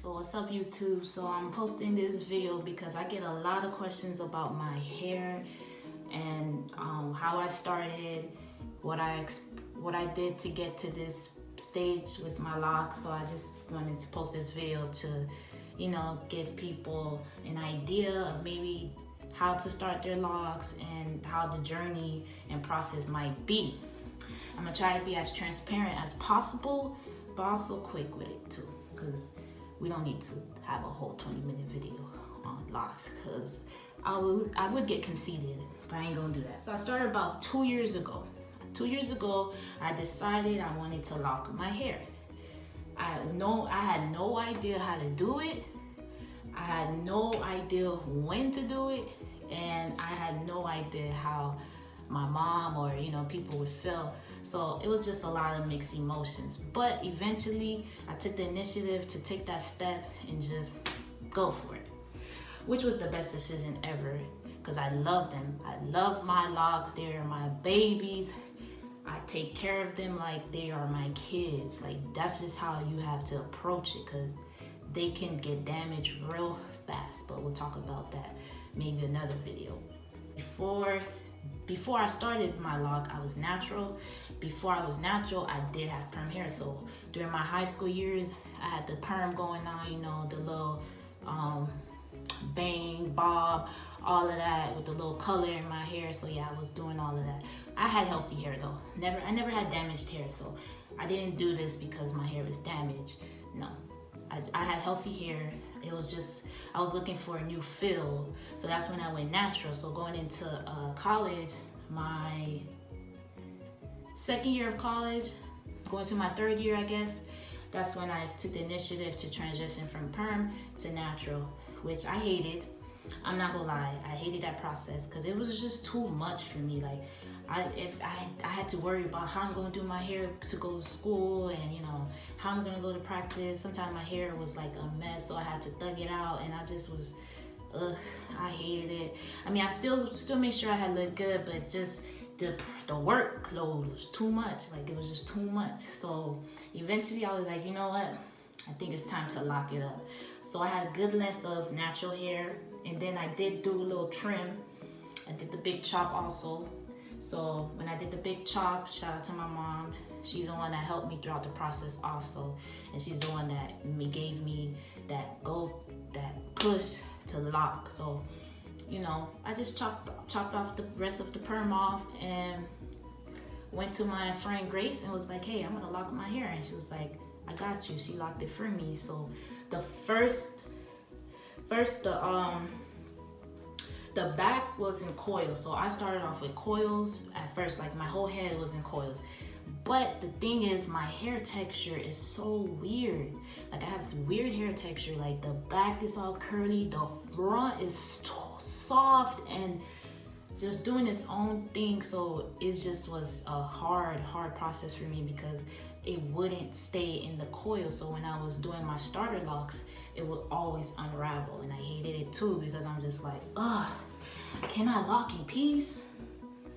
So what's up YouTube? So I'm posting this video because I get a lot of questions about my hair and how I started, what I did to get to this stage with my locks. So I just wanted to post this video to, give people an idea of maybe how to start their locks and how the journey and process might be. I'm gonna try to be as transparent as possible, but also quick with it too, because we don't need to have a whole 20-minute video on locks, because I would get conceited, but I ain't gonna do that. So I started about 2 years ago. 2 years ago, I decided I wanted to lock my hair. I had no idea how to do it. I had no idea when to do it, and I had no idea how my mom or people would feel. So it was just a lot of mixed emotions, but eventually I took the initiative to take that step and just go for it, which was the best decision ever, because I love them. I love my locks. They are my babies. I take care of them like they are my kids. Like, that's just how you have to approach it, because they can get damaged real fast, but we'll talk about that maybe another video. Before I started my lock, I was natural. Before I was natural, I did have perm hair. So during my high school years, I had the perm going on, the little bang, bob, all of that with the little color in my hair. So yeah, I was doing all of that. I had healthy hair though. I never had damaged hair. So I didn't do this because my hair was damaged. No, I had healthy hair. It was just, I was looking for a new feel. So that's when I went natural. So going into college, my second year of college, going to my third year, I guess, that's when I took the initiative to transition from perm to natural, which I hated. I'm not gonna lie, I hated that process because it was just too much for me. Like, I had to worry about how I'm gonna do my hair to go to school, and how I'm gonna go to practice. Sometimes my hair was like a mess, so I had to thug it out, and I just was, I hated it. I mean, I still made sure I had looked good, but just the workload was too much. Like, it was just too much. So eventually I was like, you know what? I think it's time to lock it up. So I had a good length of natural hair, and then I did do a little trim. I did the big chop also. So when I did the big chop, shout out to my mom. She's the one that helped me throughout the process also. And she's the one that gave me that push to lock. So, I just chopped off the rest of the perm off and went to my friend Grace and was like, hey, I'm gonna lock my hair. And she was like, I got you. She locked it for me. So the the back was in coils. So I started off with coils at first, like my whole head was in coils. But the thing is, my hair texture is so weird. Like, I have this weird hair texture. Like, the back is all curly, the front is soft, and just doing its own thing. So it just was a hard process for me because it wouldn't stay in the coil. So when I was doing my starter locks, it would always unravel, and I hated it too, because I'm just like, can I lock in peace?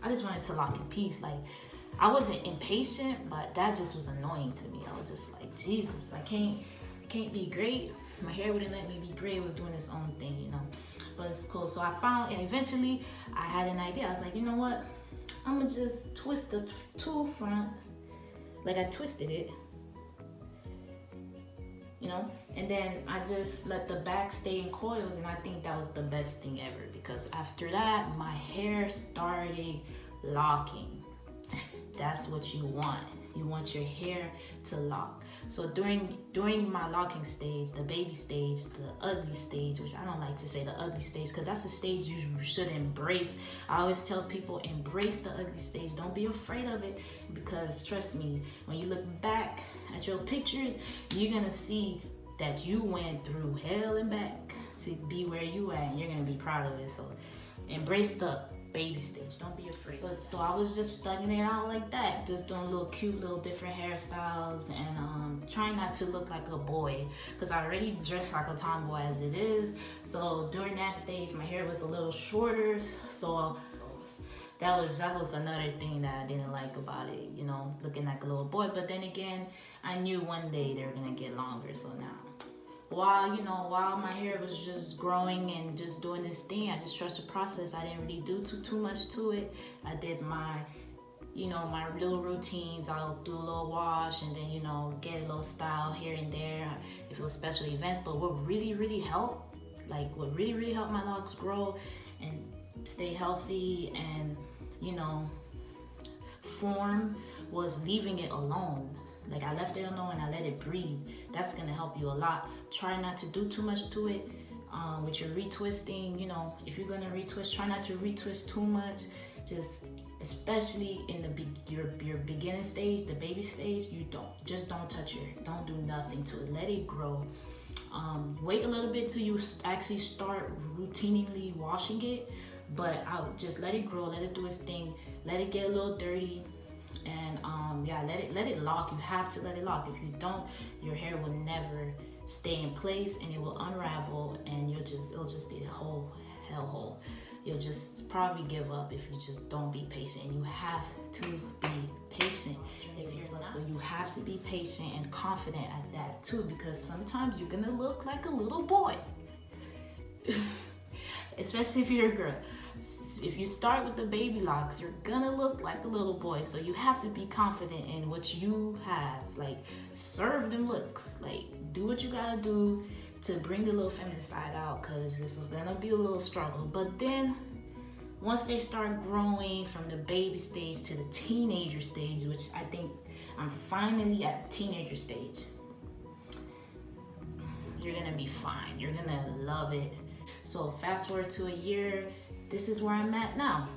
I just wanted to lock in peace. Like, I wasn't impatient, but that just was annoying to me. I was just like, Jesus, I can't be great. My hair wouldn't let me be great. It was doing its own thing, but it's cool. So I found, and eventually I had an idea. I was like, you know what? I'm gonna just twist the two front, like I twisted it, and then I just let the back stay in coils, and I think that was the best thing ever, because after that, my hair started locking. That's what you want. You want your hair to lock. So during my locking stage, the baby stage, the ugly stage, which I don't like to say the ugly stage, because that's a stage you should embrace. I always tell people, embrace the ugly stage. Don't be afraid of it, because trust me, when you look back at your pictures, you're gonna see that you went through hell and back to be where you at, and you're gonna be proud of it. So embrace the baby stage. Don't be afraid. So I was just studying it out like that, just doing little cute little different hairstyles, and trying not to look like a boy, because I already dress like a tomboy as it is. So during that stage, my hair was a little shorter, so that was another thing that I didn't like about it, looking like a little boy. But then again, I knew one day they were gonna get longer, so now while my hair was just growing and just doing this thing, I just trust the process. I didn't really do too much to it. I did my my little routines. I'll do a little wash and then get a little style here and there if it was special events. But what really helped, what really helped my locks grow and stay healthy and form, was leaving it alone. Like, I left it alone and I let it breathe. That's gonna help you a lot. Try not to do too much to it. With your retwisting, if you're gonna retwist, try not to retwist too much. Just, especially in your beginning stage, the baby stage, don't touch it. Don't do nothing to it. Let it grow. Wait a little bit till you actually start routinely washing it, but I'll just let it grow, let it do its thing, let it get a little dirty, and let it lock. You have to let it lock. If you don't, your hair will never stay in place and it will unravel, and it'll just be a whole hellhole. You'll just probably give up if you just don't be patient. You have to be patient. So you have to be patient and confident at that too, because sometimes you're gonna look like a little boy. Especially if you're a girl. If you start with the baby locks, you're gonna look like a little boy. So you have to be confident in what you have. Like, serve them looks. Like, do what you gotta do to bring the little feminine side out, because this is gonna be a little struggle. But then once they start growing from the baby stage to the teenager stage, which I think I'm finally at the teenager stage, you're gonna be fine. You're gonna love it. So fast forward to a year, this is where I'm at now.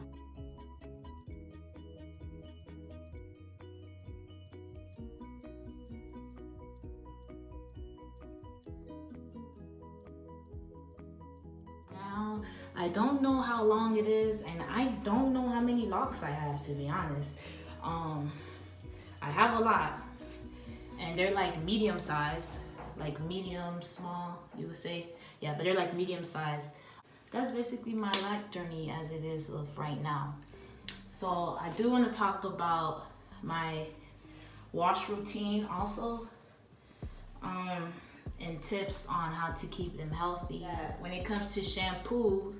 Now, I don't know how long it is, and I don't know how many locks I have, to be honest. I have a lot, and they're like medium size, like medium, small, you would say. Yeah, but they're like medium size. That's basically my life journey as it is of right now. So I do want to talk about my wash routine also, and tips on how to keep them healthy. When it comes to shampoo,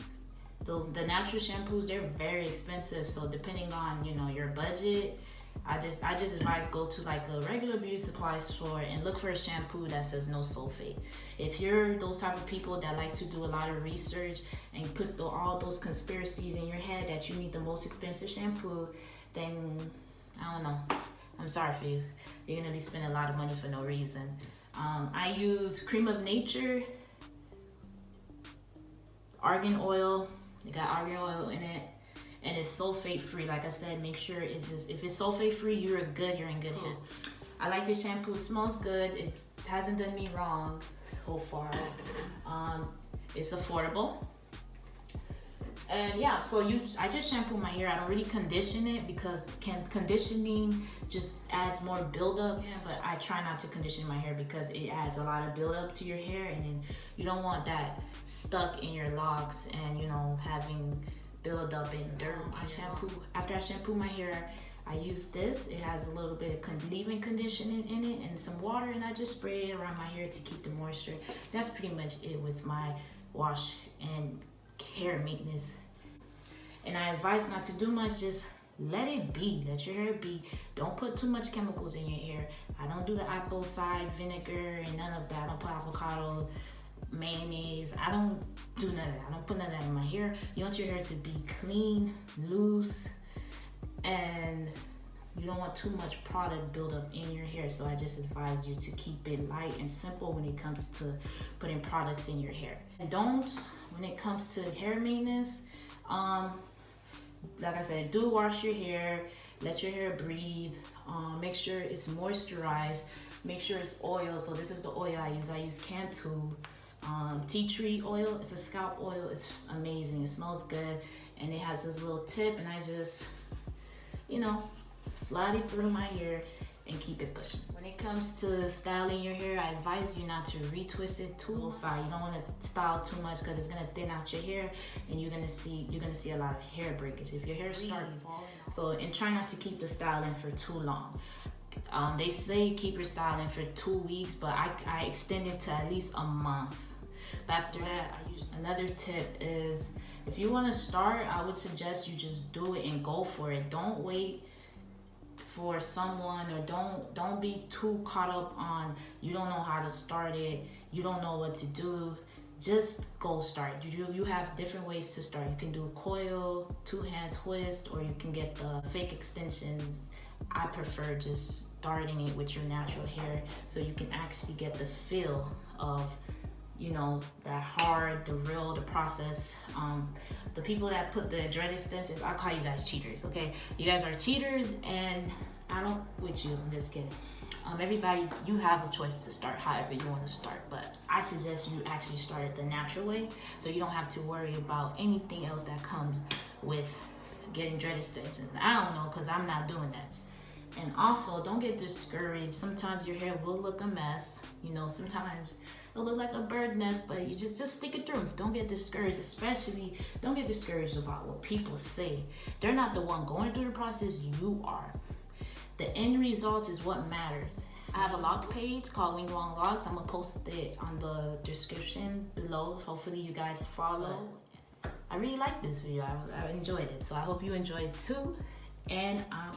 the natural shampoos, they're very expensive. So depending on your budget, I just advise go to like a regular beauty supply store and look for a shampoo that says no sulfate. If you're those type of people that likes to do a lot of research and put all those conspiracies in your head that you need the most expensive shampoo, then I don't know. I'm sorry for you. You're gonna be spending a lot of money for no reason. I use Cream of Nature, argan oil. It got argan oil in it. And it's sulfate free. Like I said, make sure if it's sulfate free, you're in good hands. I like this shampoo. It smells good. It hasn't done me wrong so far. It's affordable. And yeah, so I just shampoo my hair. I don't really condition it because conditioning just adds more buildup. Yeah, but I try not to condition my hair because it adds a lot of buildup to your hair, and then you don't want that stuck in your locks and having build up in dirt. After I shampoo my hair, I use this. It has a little bit of leave-in conditioning in it and some water, and I just spray it around my hair to keep the moisture. That's pretty much it with my wash and hair maintenance. And I advise not to do much, just let it be. Let your hair be. Don't put too much chemicals in your hair. I don't do the apple cider vinegar and none of that. I don't put avocado, mayonnaise. I don't do none of that. I don't put none of that in my hair. You want your hair to be clean, loose, and you don't want too much product buildup in your hair. So I just advise you to keep it light and simple when it comes to putting products in your hair. And when it comes to hair maintenance, like I said, do wash your hair, let your hair breathe, make sure it's moisturized, make sure it's oil. So this is the oil I use. I use Cantu tea tree oil. It's a scalp oil. It's amazing. It smells good, and it has this little tip, and I just slide it through my hair and keep it pushing. When it comes to styling your hair, I advise you not to retwist it too side. You don't want to style too much because it's gonna thin out your hair, and you're gonna see a lot of hair breakage if your hair starts falling. So, and try not to keep the styling for too long. They say keep your styling for 2 weeks, but I extended to at least a month. But after that, another tip is, if you want to start, I would suggest you just do it and go for it. Don't wait for someone, or don't be too caught up on you don't know how to start it, you don't know what to do. Just go start. You have different ways to start. You can do coil, 2-hand twist, or you can get the fake extensions. I prefer just starting it with your natural hair, so you can actually get the feel of, you know, that hard, the process. The people that put the dread extensions, I call you guys cheaters, okay? You guys are cheaters, and I don't with you, I'm just kidding. Everybody, you have a choice to start however you want to start, but I suggest you actually start it the natural way, so you don't have to worry about anything else that comes with getting dread extensions. I don't know, because I'm not doing that. And also, don't get discouraged. Sometimes your hair will look a mess. You know, sometimes it'll look like a bird nest, but you just stick it through. Don't get discouraged, especially don't get discouraged about what people say. They're not the one going through the process, you are. The end result is what matters. I have a log page called Wing Wong Locs. I'm gonna post it on the description below. Hopefully you guys follow. I really like this video. I enjoyed it. So I hope you enjoyed it too. And I'm